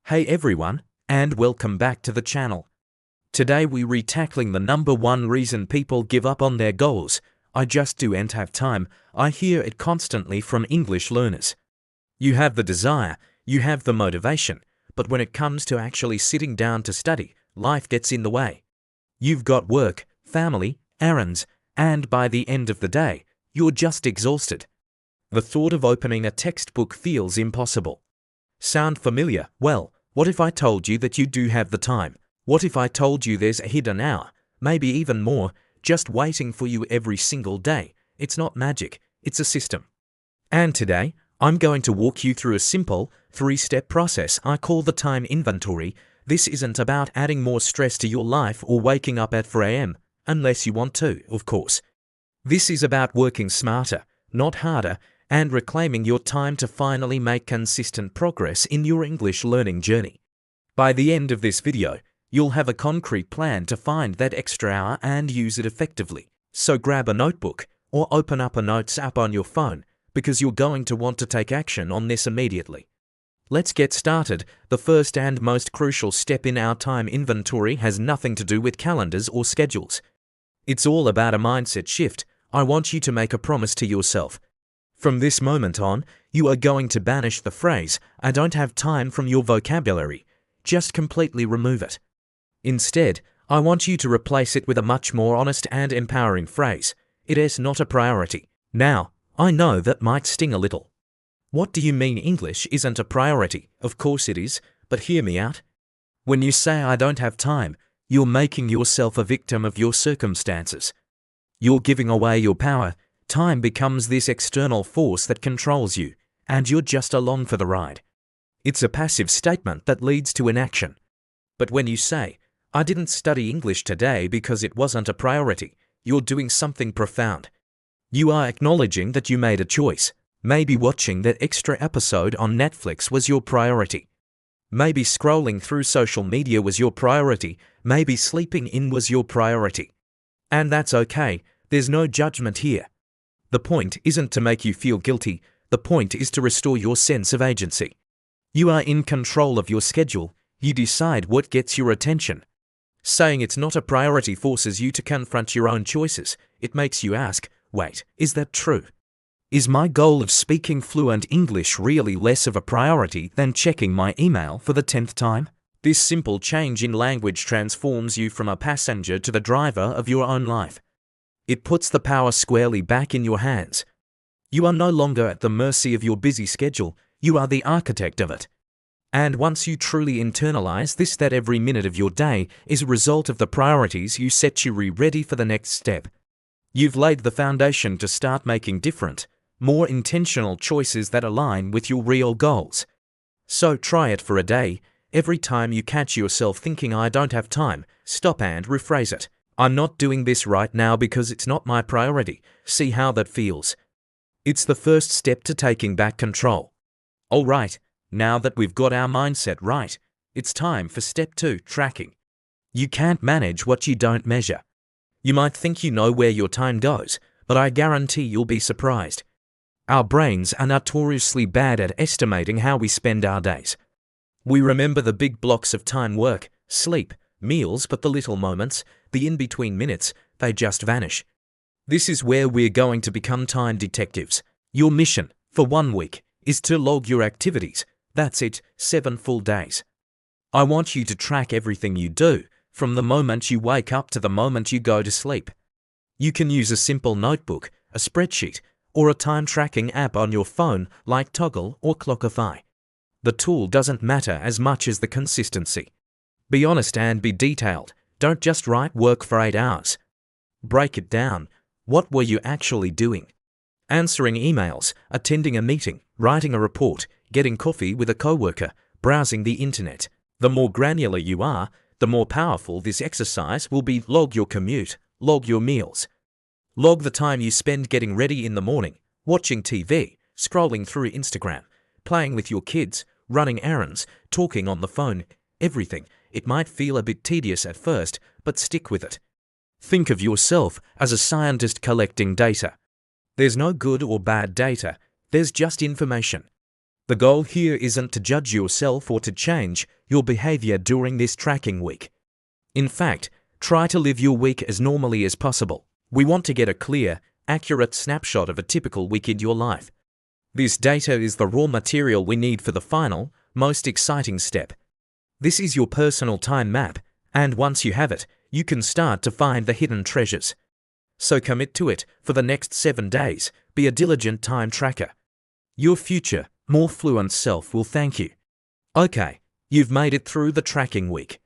Hey everyone, and welcome back to the channel. Today we're tackling the number one reason people give up on their goals. I just don't have time. I hear it constantly from English learners. You have the desire, you have the motivation, but when it comes to actually sitting down to study, life gets in the way. You've got work, family, errands, and by the end of the day, you're just exhausted. The thought of opening a textbook feels impossible. Sound familiar? Well, what if I told you that you do have the time? What if I told you there's a hidden hour, maybe even more, just waiting for you every single day? It's not magic, it's a system. And today, I'm going to walk you through a simple, three-step process I call the time inventory. This isn't about adding more stress to your life or waking up at 4 a.m., unless you want to, of course. This is about working smarter, not harder, and reclaiming your time to finally make consistent progress in your English learning journey. By the end of this video, you'll have a concrete plan to find that extra hour and use it effectively. So grab a notebook or open up a notes app on your phone because you're going to want to take action on this immediately. Let's get started. The first and most crucial step in our time inventory has nothing to do with calendars or schedules. It's all about a mindset shift. I want you to make a promise to yourself. From this moment on, you are going to banish the phrase, "I don't have time" from your vocabulary. Just completely remove it. Instead, I want you to replace it with a much more honest and empowering phrase. It is not a priority. Now, I know that might sting a little. What do you mean English isn't a priority? Of course it is, but hear me out. When you say "I don't have time," you're making yourself a victim of your circumstances. You're giving away your power. Time becomes this external force that controls you, and you're just along for the ride. It's a passive statement that leads to inaction. But when you say, "I didn't study English today because it wasn't a priority," you're doing something profound. You are acknowledging that you made a choice. Maybe watching that extra episode on Netflix was your priority. Maybe scrolling through social media was your priority. Maybe sleeping in was your priority. And that's okay. There's no judgment here. The point isn't to make you feel guilty. The point is to restore your sense of agency. You are in control of your schedule. You decide what gets your attention. Saying it's not a priority forces you to confront your own choices. It makes you ask, wait, is that true? Is my goal of speaking fluent English really less of a priority than checking my email for the 10th time? This simple change in language transforms you from a passenger to the driver of your own life. It puts the power squarely back in your hands. You are no longer at the mercy of your busy schedule. You are the architect of it. And once you truly internalize this, that every minute of your day is a result of the priorities you set, you are ready for the next step. You've laid the foundation to start making different, more intentional choices that align with your real goals. So try it for a day. Every time you catch yourself thinking "I don't have time," stop and rephrase it. "I'm not doing this right now because it's not my priority." See how that feels. It's the first step to taking back control. All right, now that we've got our mindset right, it's time for step 2, tracking. You can't manage what you don't measure. You might think you know where your time goes, but I guarantee you'll be surprised. Our brains are notoriously bad at estimating how we spend our days. We remember the big blocks of time: work, sleep, meals, but the little moments, the in-between minutes, they just vanish. This is where we're going to become time detectives. Your mission, for 1 week, is to log your activities. That's it, 7 full days. I want you to track everything you do, from the moment you wake up to the moment you go to sleep. You can use a simple notebook, a spreadsheet, or a time tracking app on your phone like Toggle or Clockify. The tool doesn't matter as much as the consistency. Be honest and be detailed. Don't just write "work for 8 hours." Break it down. What were you actually doing? Answering emails, attending a meeting, writing a report, getting coffee with a coworker, browsing the internet. The more granular you are, the more powerful this exercise will be. Log your commute, log your meals. Log the time you spend getting ready in the morning, watching TV, scrolling through Instagram, playing with your kids, running errands, talking on the phone, everything. It might feel a bit tedious at first, but stick with it. Think of yourself as a scientist collecting data. There's no good or bad data, there's just information. The goal here isn't to judge yourself or to change your behavior during this tracking week. In fact, try to live your week as normally as possible. We want to get a clear, accurate snapshot of a typical week in your life. This data is the raw material we need for the final, most exciting step. This is your personal time map, and once you have it, you can start to find the hidden treasures. So commit to it for the next 7 days. Be a diligent time tracker. Your future, more fluent self will thank you. Okay, you've made it through the tracking week.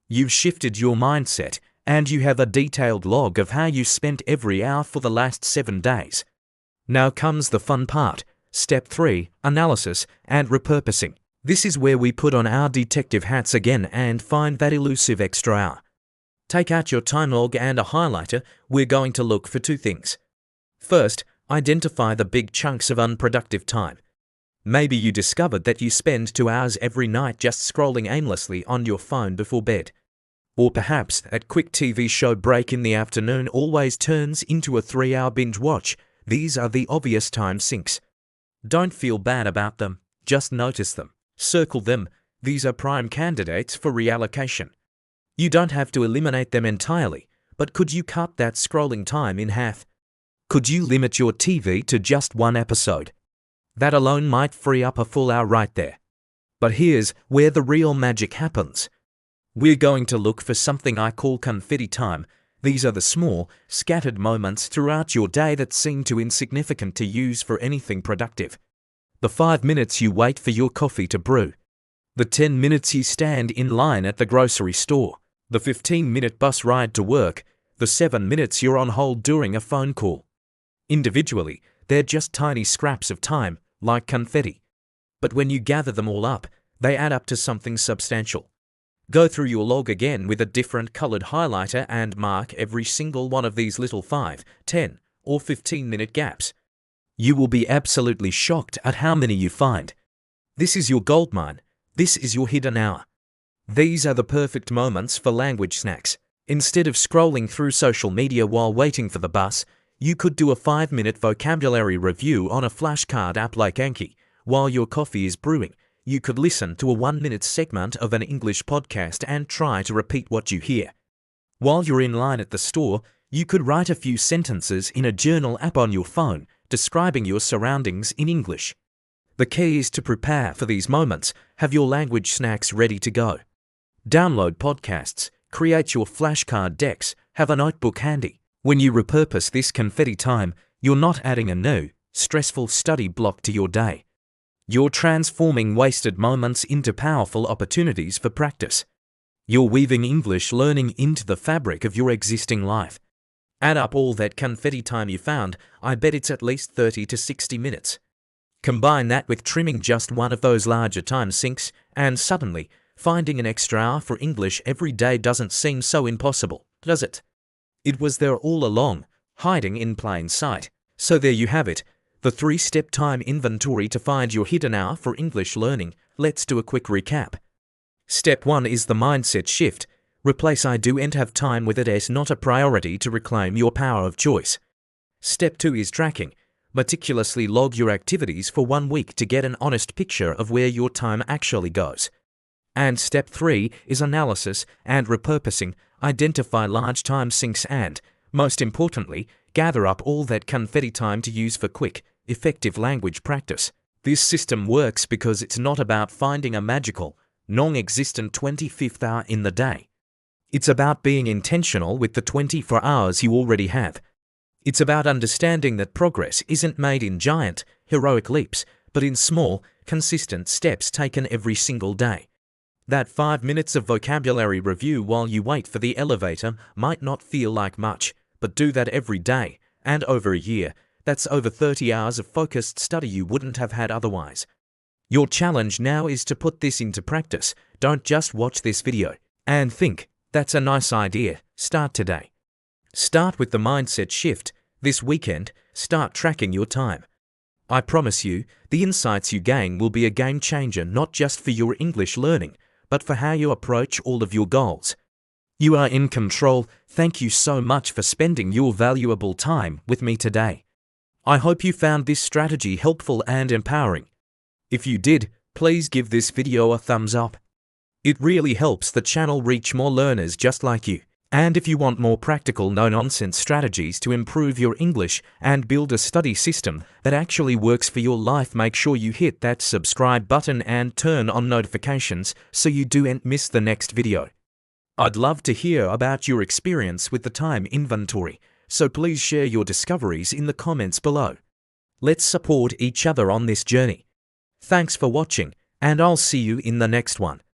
You've shifted your mindset, and you have a detailed log of how you spent every hour for the last 7 days. Now comes the fun part. Step 3, analysis and repurposing. This is where we put on our detective hats again and find that elusive extra hour. Take out your time log and a highlighter. We're going to look for 2 things. First, identify the big chunks of unproductive time. Maybe you discovered that you spend 2 hours every night just scrolling aimlessly on your phone before bed. Or perhaps that quick TV show break in the afternoon always turns into a 3-hour binge watch. These are the obvious time sinks. Don't feel bad about them, just notice them. Circle them. These are prime candidates for reallocation. You don't have to eliminate them entirely, but could you cut that scrolling time in half? Could you limit your TV to just 1 episode? That alone might free up a full hour right there. But here's where the real magic happens. We're going to look for something I call confetti time. These are the small, scattered moments throughout your day that seem too insignificant to use for anything productive. The 5 minutes you wait for your coffee to brew. The 10 minutes you stand in line at the grocery store. The 15-minute bus ride to work. The 7 minutes you're on hold during a phone call. Individually, they're just tiny scraps of time, like confetti. But when you gather them all up, they add up to something substantial. Go through your log again with a different colored highlighter and mark every single one of these little 5, 10, or 15-minute gaps. You will be absolutely shocked at how many you find. This is your goldmine. This is your hidden hour. These are the perfect moments for language snacks. Instead of scrolling through social media while waiting for the bus, you could do a 5-minute vocabulary review on a flashcard app like Anki. While your coffee is brewing, you could listen to a 1-minute segment of an English podcast and try to repeat what you hear. While you're in line at the store, you could write a few sentences in a journal app on your phone, describing your surroundings in English. The key is to prepare for these moments. Have your language snacks ready to go. Download podcasts, create your flashcard decks, have a notebook handy. When you repurpose this confetti time, you're not adding a new, stressful study block to your day. You're transforming wasted moments into powerful opportunities for practice. You're weaving English learning into the fabric of your existing life. Add up all that confetti time you found. I bet it's at least 30 to 60 minutes. Combine that with trimming just one of those larger time sinks, and suddenly, finding an extra hour for English every day doesn't seem so impossible, does it? It was there all along, hiding in plain sight. So there you have it, the 3-step time inventory to find your hidden hour for English learning. Let's do a quick recap. Step 1 is the mindset shift. Replace I do and have time with it as not a priority to reclaim your power of choice. Step 2 is tracking. Meticulously log your activities for 1 week to get an honest picture of where your time actually goes. And step 3 is analysis and repurposing. Identify large time sinks and, most importantly, gather up all that confetti time to use for quick, effective language practice. This system works because it's not about finding a magical, non-existent 25th hour in the day. It's about being intentional with the 24 hours you already have. It's about understanding that progress isn't made in giant, heroic leaps, but in small, consistent steps taken every single day. That 5 minutes of vocabulary review while you wait for the elevator might not feel like much, but do that every day, and over a year, that's over 30 hours of focused study you wouldn't have had otherwise. Your challenge now is to put this into practice. Don't just watch this video and think, that's a nice idea. Start today. Start with the mindset shift. This weekend, start tracking your time. I promise you, the insights you gain will be a game changer not just for your English learning, but for how you approach all of your goals. You are in control. Thank you so much for spending your valuable time with me today. I hope you found this strategy helpful and empowering. If you did, please give this video a thumbs up. It really helps the channel reach more learners just like you. And if you want more practical no-nonsense strategies to improve your English and build a study system that actually works for your life, make sure you hit that subscribe button and turn on notifications so you don't miss the next video. I'd love to hear about your experience with the time inventory, so please share your discoveries in the comments below. Let's support each other on this journey. Thanks for watching, and I'll see you in the next one.